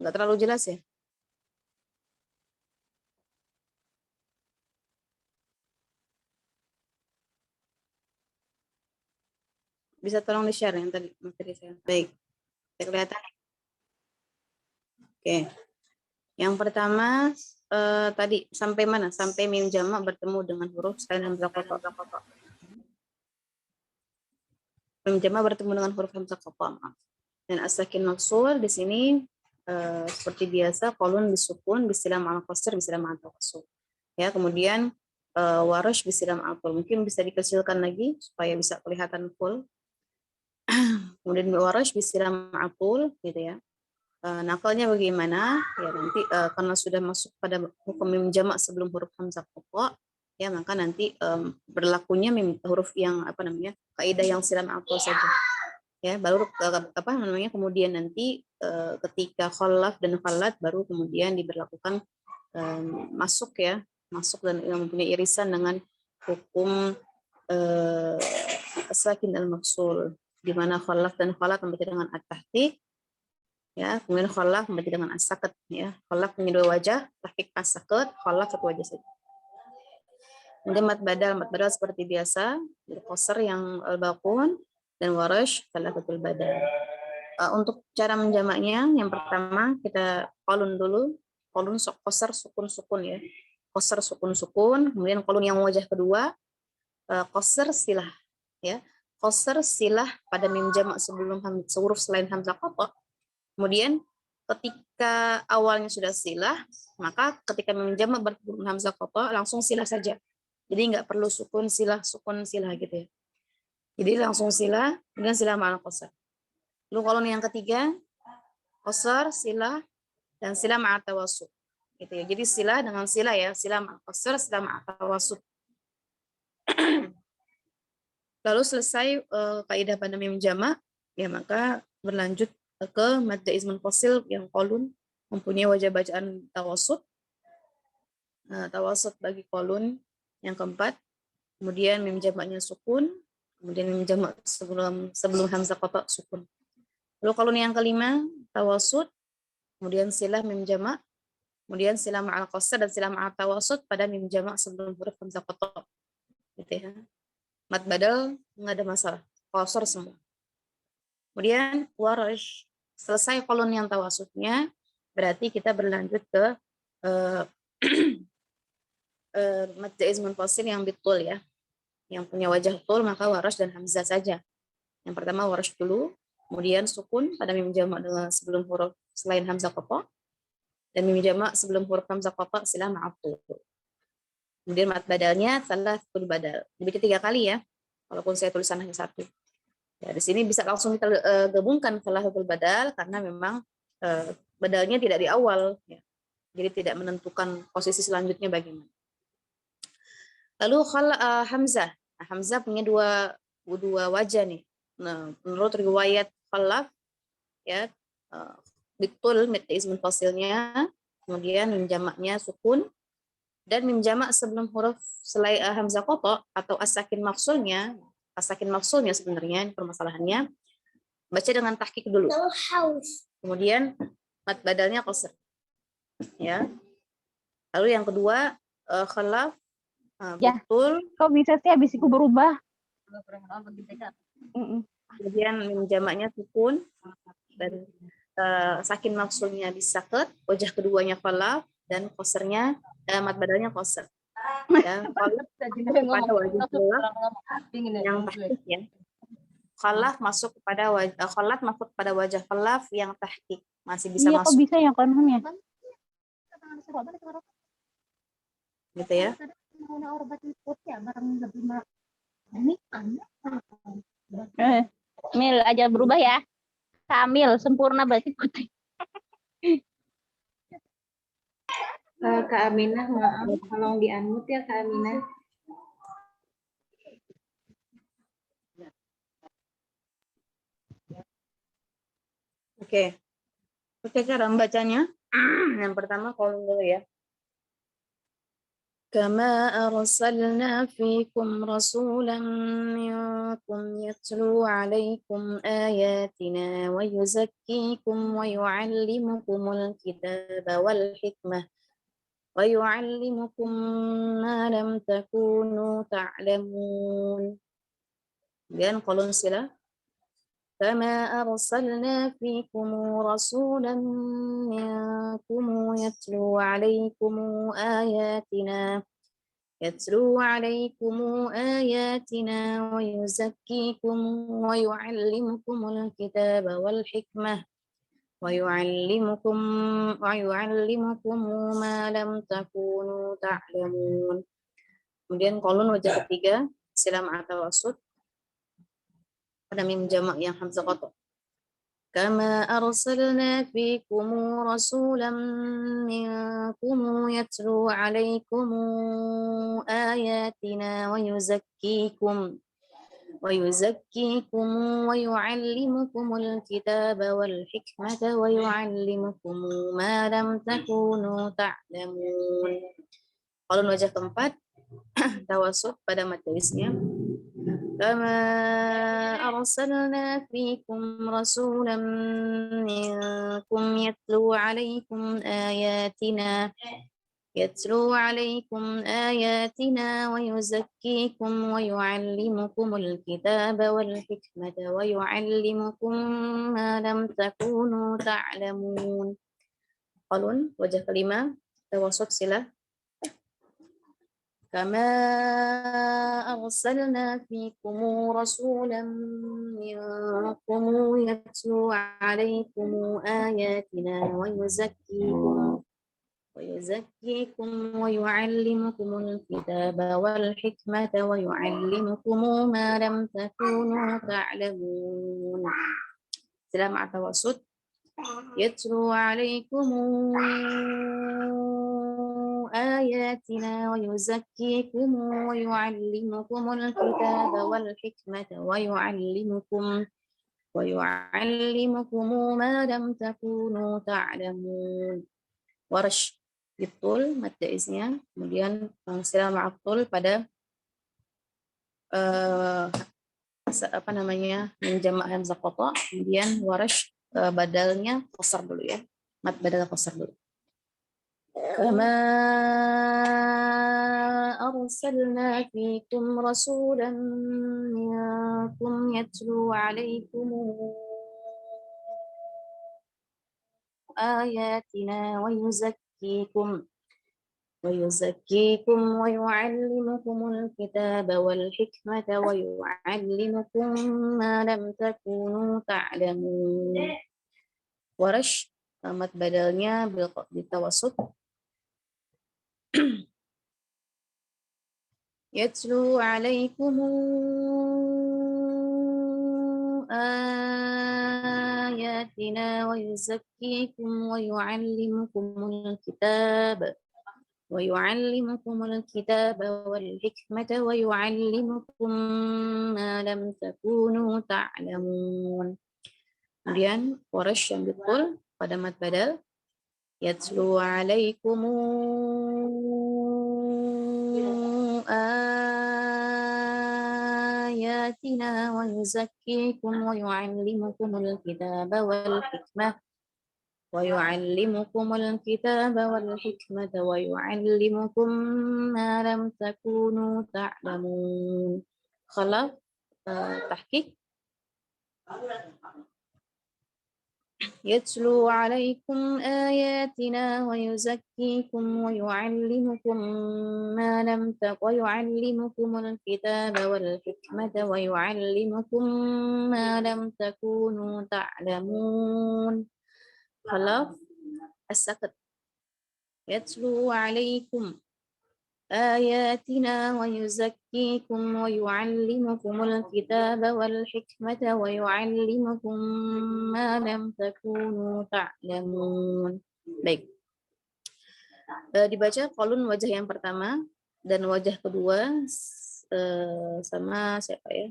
Nggak terlalu jelas ya? Bisa tolong di-share yang tadi materi saya. Baik, kelihatan. Oke. Yang pertama tadi sampai mana? Sampai mim jamak bertemu dengan huruf selain hamzah qata. Mim jamak bertemu dengan huruf hamzah qata. Dan as-sakin maksul di sini seperti biasa qalun bisukun bisilam al qasr bisilam al tawassul. Ya, kemudian warash bisilam al full. Mungkin bisa dikecilkan lagi supaya bisa kelihatan full. Kemudian warash bisilam al full gitu ya. Nakalnya bagaimana? Ya nanti karena sudah masuk pada hukum mim jamak sebelum huruf hamzah qata, ya maka nanti berlakunya huruf yang apa namanya? Kaidah yang silam atau saja. Ya, baru apa namanya? Kemudian nanti ketika khalaf dan khalat baru kemudian diberlakukan masuk ya, masuk dan mempunyai irisan dengan hukum sakin al-maksul di mana khalaf dan khalat membaca dengan at-tahqiq. Ya, kemudian khalaf membaca dengan as-sakat ya. Khalaf punya dua wajah, tahqiq as-sakat, khalaf satu wajah saja. Kemudian mat badal seperti biasa, qasr yang al-baqun dan warash salafatul badal. Untuk cara menjamaknya, yang pertama kita qalun dulu, qalun qasr sukun ya. Qasr sukun, kemudian qalun yang wajah kedua, qasr silah ya. Qasr silah pada mim jamak sebelum huruf selain hamzah qata. Kemudian ketika awalnya sudah silah, maka ketika mim jamak bertemu hamzah qata langsung silah saja. Jadi nggak perlu sukun silah gitu ya. Jadi langsung silah, kemudian silah ma'al qasar. Lalu kalau yang ketiga, qasar, silah, dan silah ma'al tawassut. Gitu ya. Jadi silah dengan silah ya, silah ma'al qasar, silah ma'al tawassut. Lalu selesai kaidah pada mim jamak, ya maka berlanjut ke mad jaiz munfasil yang qalun mempunyai wajah bacaan tawassut. Tawassut bagi qalun yang keempat. Kemudian mim jamaknya sukun, kemudian mim jamak sebelum hamzah qata sukun. Lalu qalun yang kelima tawassut, kemudian silah mim jamak, kemudian silah ma'al qasr dan silah ma'al tawassut pada mim jamak sebelum huruf hamzah qata. Gitu ya. Mad badal nggak ada masalah, qasr semua. Kemudian warash, selesai kolon yang tawassutnya, berarti kita berlanjut ke mad jaiz munfasil yang bitul ya. Yang punya wajah tul maka warash dan hamzah saja. Yang pertama warash dulu, kemudian sukun pada mim jamak dengan sebelum huruf selain hamzah qata, dan mim jamak sebelum huruf hamzah qata silah ma'atul. Kemudian mad badalnya salatul badal. Dibaca 3 kali ya, walaupun saya tulisan hanya 1. Ya, di sini bisa langsung kita gabungkan salatul badal karena memang badalnya tidak di awal ya. Jadi tidak menentukan posisi selanjutnya bagaimana. Lalu hamzah. Nah, hamzah punya dua wajah nih. Nah, menurut riwayat khalaf ya bitul mad jaiz munfasilnya, kemudian mim jamaknya sukun, dan mim jamak sebelum huruf selain hamzah qata atau as-sakin maksulnya sebenarnya permasalahannya baca dengan tahqiq dulu. Kemudian mad badalnya qasr. Ya. Lalu yang kedua khalaf betul. Kok bisa sih habis itu berubah? Kemudian mim jamaknya sukun dan sakin maksulnya disakat, wajah keduanya khalaf dan qasrnya mad badalnya qasr. Ya, khalaf pada wajah khalaf yang tahqiq ya. Khalaf masuk kepada wajah khalaf yang tahqiq, masih bisa masuk. Kok bisa ya konhum ya? Gitu ya. Mil aja berubah ya. Kamil sempurna berarti putih. Kak Aminah, maaf, tolong di-unmute ya Kak Aminah. Oke, cara membacanya. Yang pertama kolom dulu ya. Kama arsalna fikum rasulan minkum يتلو عليكم آياتنا ويزكيكم ويعلمكم الكتاب والحكمة ويعلمكم ما لم تكونوا تعلمون. Kemudian kolon sila. كما أرسلنا فيكم رسولا منكم يتلو عليكم آياتنا ويزكيكم ويعلمكم الكتاب والحكمة ويعلمكم ما لم تكونوا تعلمون. Kemudian kolon wajah ketiga sila ma'atawasud pada mim jamak yang hamzah qata. كما أرسلنا فيكم رسولا منكم يتلو عليكم آياتنا ويزكيكم ويعلمكم الكتاب والحكمة ويعلمكم ما لم تكونوا تعلمون. Kalau wajah keempat tawasud pada mataisnya. كما أرسلنا فيكم رسولا منكم يتلو عليكم آياتنا ويزكيكم ويعلمكم الكتاب والحكمة ويعلمكم ما لم تكونوا تعلمون. Qalun wajah kelima tawasud sila. كما أرسلنا فيكم رسولا منكم يتلو عليكم آياتنا ويزكيكم ويعلمكم الكتاب والحكمة ويعلمكم ما لم تكونوا تعلمون. سلام على التوسط. يتلو عليكم آياتنا ويزكيكم ويعلمكم الكتاب والحكمة ويعلمكم ما لم تكونوا تعلمون. Warash betul mad isnya, kemudian sila ma'atul pada menjamak hamzah qata, kemudian warash badalnya qasar dulu ya, mad badal qasar dulu. كما أرسلنا فيكم رسولا منكم يتلو عليكم آياتنا ويزكيكم ويعلمكم الكتاب والحكمة ويعلمكم ما لم تكونوا تعلمون. Warash mad badalnya bitawasud. يتلو عليكم آياتنا ويزكيكم ويعلمكم الكتاب والحكمة ويعلمكم ما لم تكونوا تعلمون. Kemudian Warash yang betul pada mad badal. يتلو عليكم آياتنا ويزكيكم ويعلمكم الكتاب والحكمة ويعلمكم ما لم تكونوا تعلمون. خلاف تحقيق. يتلو عليكم آياتنا ويزكيكم ويعلمكم الكتاب والحكمة ويعلمكم ما لم تكونوا تعلمون. خلاف السكت. يتلو عليكم آياتنا ويزكيكم ويعلمكم الكتاب والحكمة ويعلمكم ما لم تكونوا تعلمون. Baik. Dibaca kolon wajah yang pertama dan wajah kedua sama siapa ya?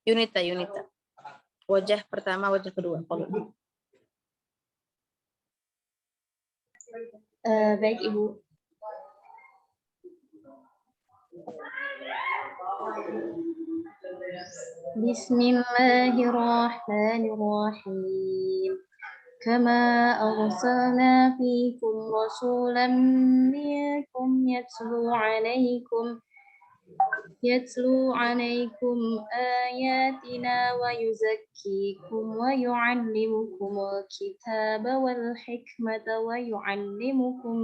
Yunita. Wajah pertama, wajah kedua. Kolon. Baik Ibu. Bismillahirrahmanirrahim. Kama arsalna fikum rasulan minkum yatlu alaikum ayatina wa yuzakkikum wa yu'allimukumul kitaba wal hikmata wa yu'allimukum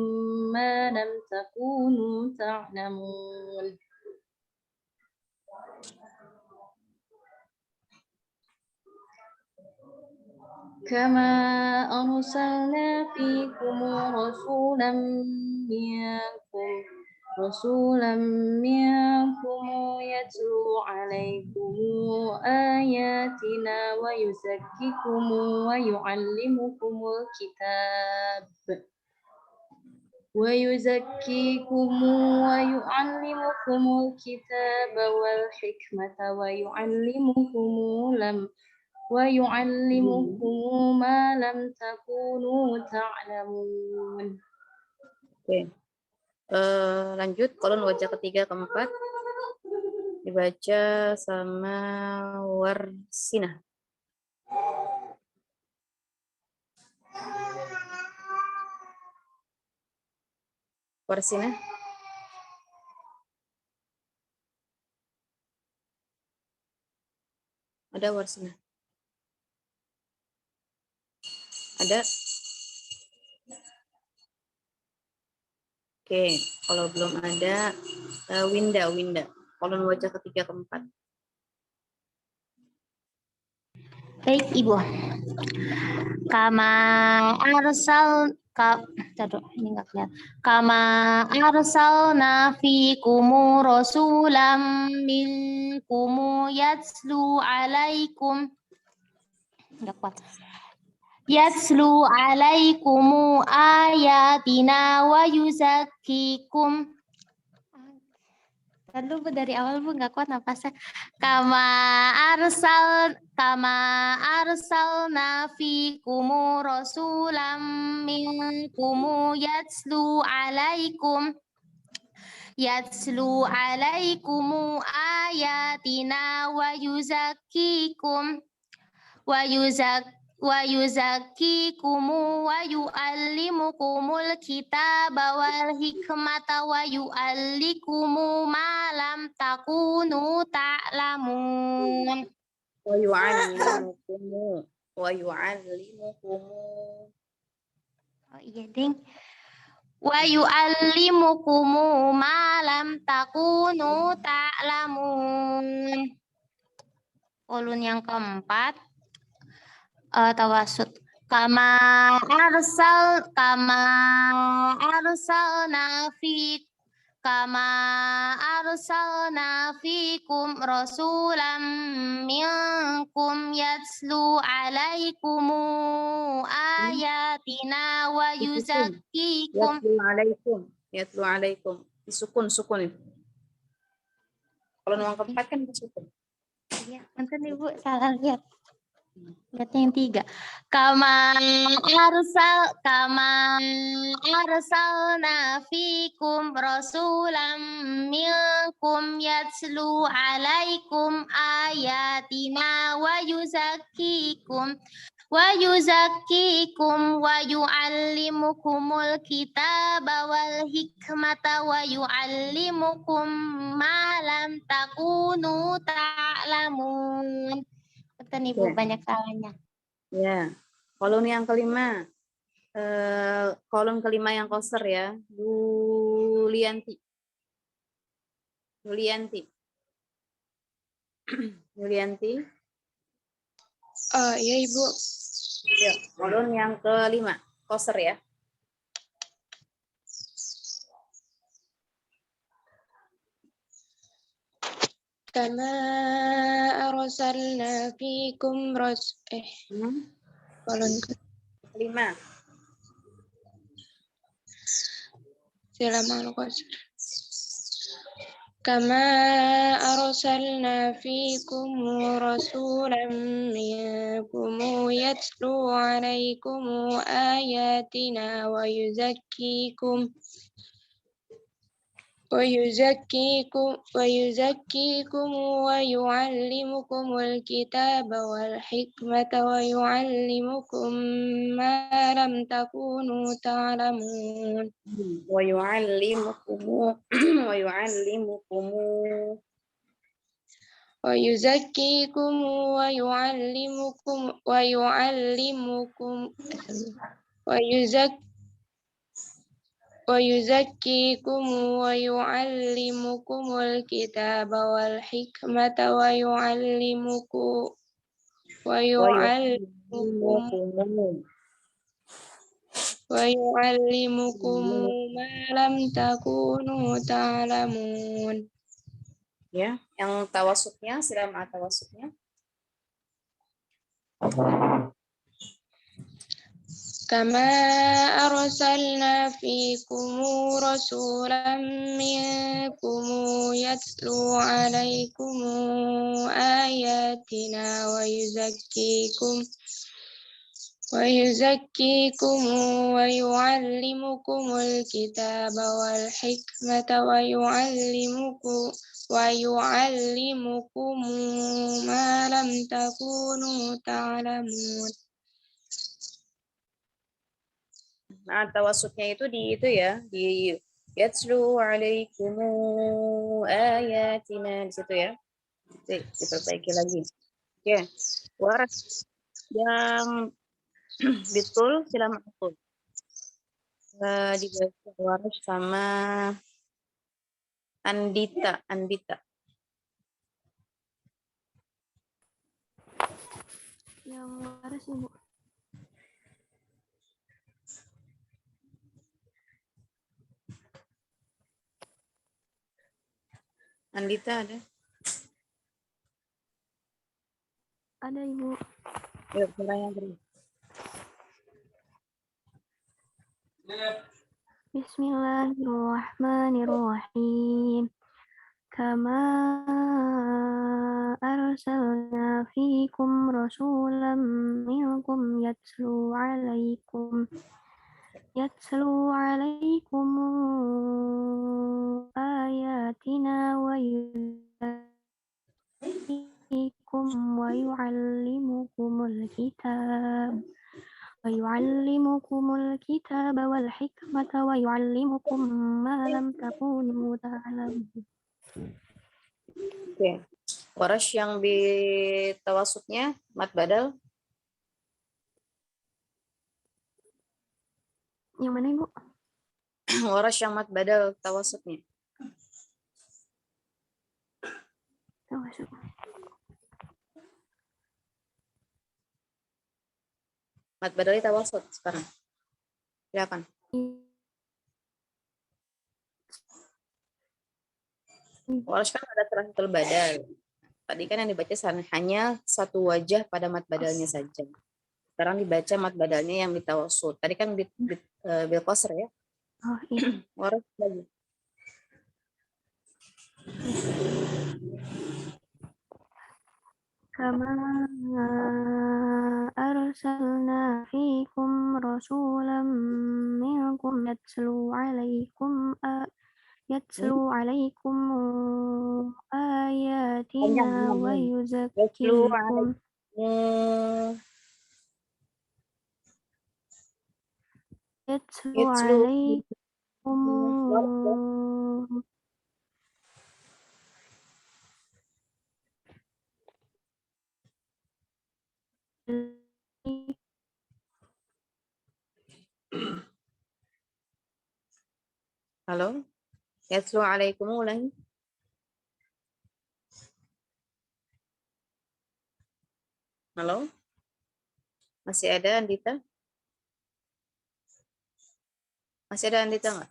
ma lam takunu ta'lamun. Kama arsalna fikum rasulan minkum yatlu alaikum ayatina wa yuzakkikum wa yu'allimukumul kitab wal hikmata wa yu'allimukum ma lam takunu ta'lamun. Oke. Lanjut kolon wajah ketiga keempat dibaca sama Warsinah. Warsinah. Ada Warsinah? Ada? Oke, kalau belum ada, Winda. Kolon wajah ketiga keempat. Baik, Ibu. Kama arsalna fikum rasulam minkum yatlu alaikum. Enggak kuat. Yatlu alaikum ayatina wa yuzakkikum. Lalu dari awal Bu nggak kuat napasnya. Kama arsalna fikum rasulam minkum yatlu alaikum ayatina wa yuzakkikum wa yuzakkikum wa yu'allimukumul kitaba wal hikmata wa yu'allikum ma lam takunu ta'lamun. Wa yu'allimukum. Oh iya, Ding. Wa yu'allimukum ma lam takunu ta'lamun. Kolon yang keempat. Tawasud. Kama arsalna fikum rasulam minkum yatlu alaikum ayatina wa yuzakkikum. Yatlu alaikum. Disukun. Kalau yang keempat kan disukun. Iya, mantan Ibu salah lihat. Lihatnya yang 3. Kama arsalna fikum rasulam minkum yatlu alaikum ayatina wa yuzakkikum wa yu'allimukumul kitaba wal hikmata wa yu'allimukum ma lam takunu ta'lamun. Betul Ibu, banyak salahnya. Ya, kolon yang kelima. Kolon kelima yang koser ya. Yulianti. Iya Ibu. Ya, kolon yang kelima, koser ya. Kama arsalna fikum kolon kelima. Silaman qasr. كما أرسلنا فيكم رسولا منكم يتلو عليكم آياتنا ويزكيكم ويعلمكم الكتاب والحكمة ويعلمكم ما لم تكونوا تعلمون ويعلمكم ويزكيكم ويعلمكم الكتاب والحكمة ويعلمكم ما لم تكونوا تعلمون. Ya, yang tawasutnya, sila ma'a tawasutnya. كما أرسلنا فيكم رسولا منكم يتلو عليكم آياتنا ويزكيكم ويعلمكم الكتاب والحكمة ويعلمكم ما لم تكونوا تعلمون. Nah, tawasutnya itu di yatslu alaikumu ayatina di situ ya. Diperbaiki lagi. Oke. Waras yang betul sila ma'tul. Dibaca Waras sama Andita. Yang Waras Ibu. Andita ada? Ada Ibu. Yuk, mulai yang beri. Bismillahirrahmanirrahim. Kama arsalna fikum rasulam minkum yatlu alaikum ayatina wa yuzakkikum wa yu'allimukumul kitab wal hikmata wa yu'allimukum ma lam takunu ta'lamun. Oke. Waras yang tawasutnya mat badal. Yang mana Ibu? Waras yang mat badal tawasutnya. Tawasut. Mat badal tawasut sekarang. Silakan. Waras kan ada terakhir badal. Tadi kan yang dibaca hanya satu wajah pada mat badalnya saja. Sekarang dibaca mat badalnya yang ditawasut. Tadi kan bil qasr ya. Oh iya. Waras lagi. Kama arsalna fikum rasulam minkum yatlu alaikum ayatina wa yuzakkikum yatlu alaikum Halo? Yatlu alaikum ulangi. Halo? Masih ada Andita? Masih ada Andita nggak?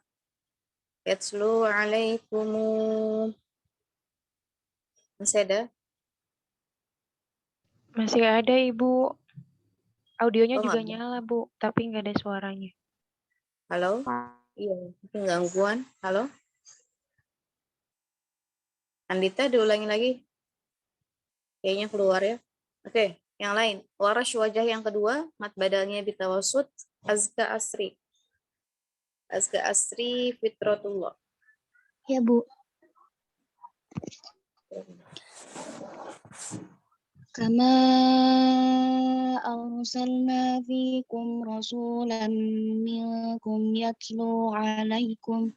Yatlu alaikum. Masih ada? Masih ada Ibu. Audionya Oh, juga nggak ada. nyala Bu, tapi nggak ada suaranya. Halo? Iya, mungkin gangguan. Halo? Andita diulangi lagi. Kayaknya keluar ya. Oke, yang lain. Warash wajah yang kedua, mat badalnya bitawasud, azka asri. Azka asri fitratullah. Ya, Bu. Kama arsalna fikum rasulan minkum yatlu alaikum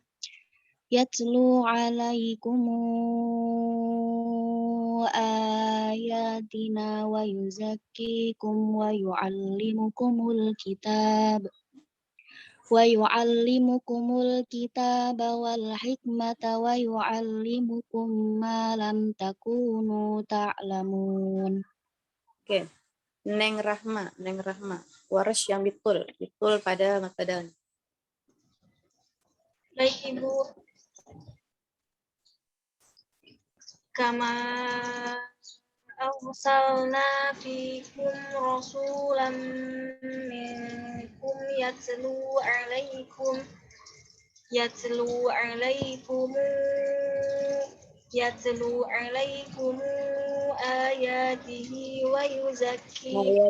ayatina wa yuzakkikum wa yuallimukumul kitaba wal hikmata wa yuallimukum ma lam takunu ta'lamun. Oke. Neng Rahma. Warash yang betul pada mat badal. Baik Ibu. Kama arsalna fikum rasulan minkum yatlu alaikum ayatihi wa yuzakkikum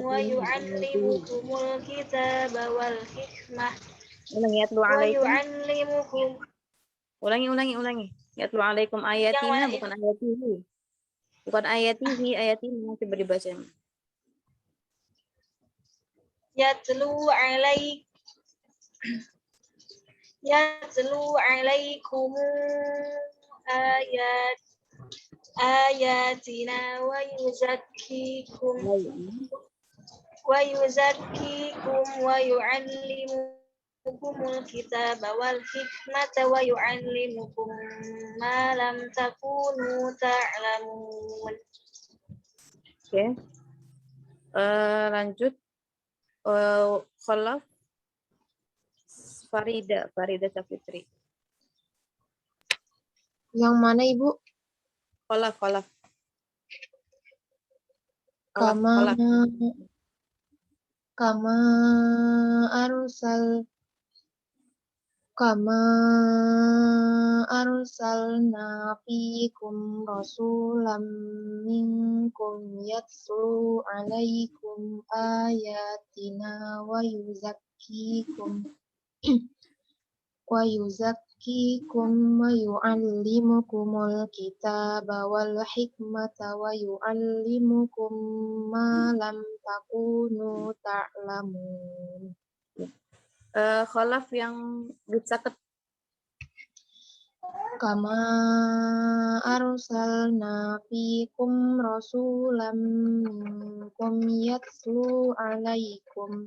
wa yu'allimukumul kitaba wal hikmah Ulangi. Yatlu alaikum ayatina, bukan ayatihi. Bukan ayatihi nanti dibaca. yatlu alaikum ayatina wa yuzakkikum wa yu'allimukumul kitaba wal hikmata wa yu'allimukum ma lam takunu ta'lamun. Oke. Lanjut. Khalaf Farida Safitri. Yang mana Ibu? Khalaf. Kama arsalna fikum rasulam minkum yatlu alaikum ayatina wa yuzakkikum wa yu'allimukumul kitaba wal hikmata wa yu'allimukum ma lam takunu ta'lamun. Khalaf yang bisa Kama arsalna fikum rasulam minkum yatlu alaikum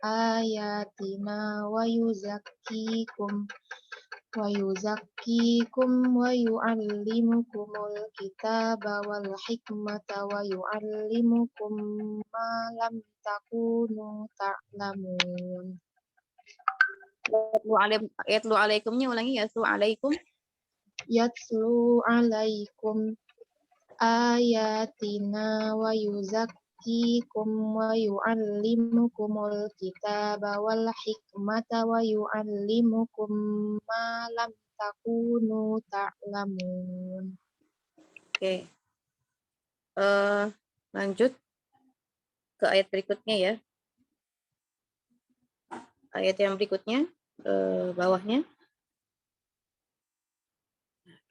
ayatina wa yuzakkikum wa yu'allimukumul kitaba wal hikmata wa yu'allimukum ma lam takunu ta'lamun. Yatlu alaikumnya ulangi. Yatlu alaikum ayatina wa yuzakkikum wa yu'allimukumul kitaba wal hikmata wa yu'allimukum ma lam takunu ta'lamun. Oke. Lanjut ke ayat berikutnya ya. Ayat yang berikutnya bawahnya.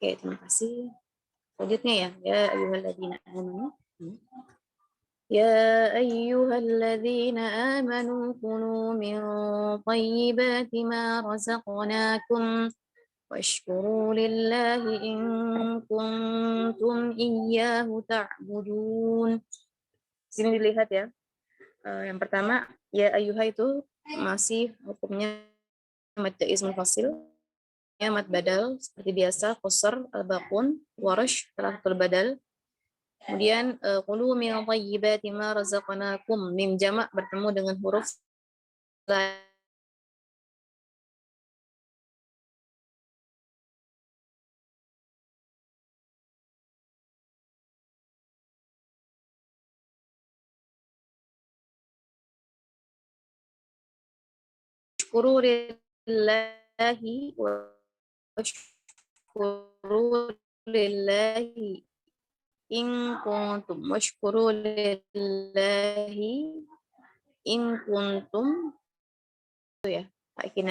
Oke, terima kasih. Selanjutnya ya ayyuhalladzina amanu. Ya ayyuhalladzina amanu kunu min thayyibati ma razaqnakum washkuru lillahi in kuntum iyyahu ta'budun. Sini dilihat ya. Yang pertama, ya ayyuha itu masih hukumnya mad jaiz munfasil. Ya, mad badal seperti biasa, qasr, al-baqun, warash, taratul badal. Kemudian qulu min thayyibati ma razaqnakum, mim jamak bertemu dengan huruf washkuru lillahi washkuru lillahi in kuntum washkuru lillahi in kuntum itu ya Pak Kina.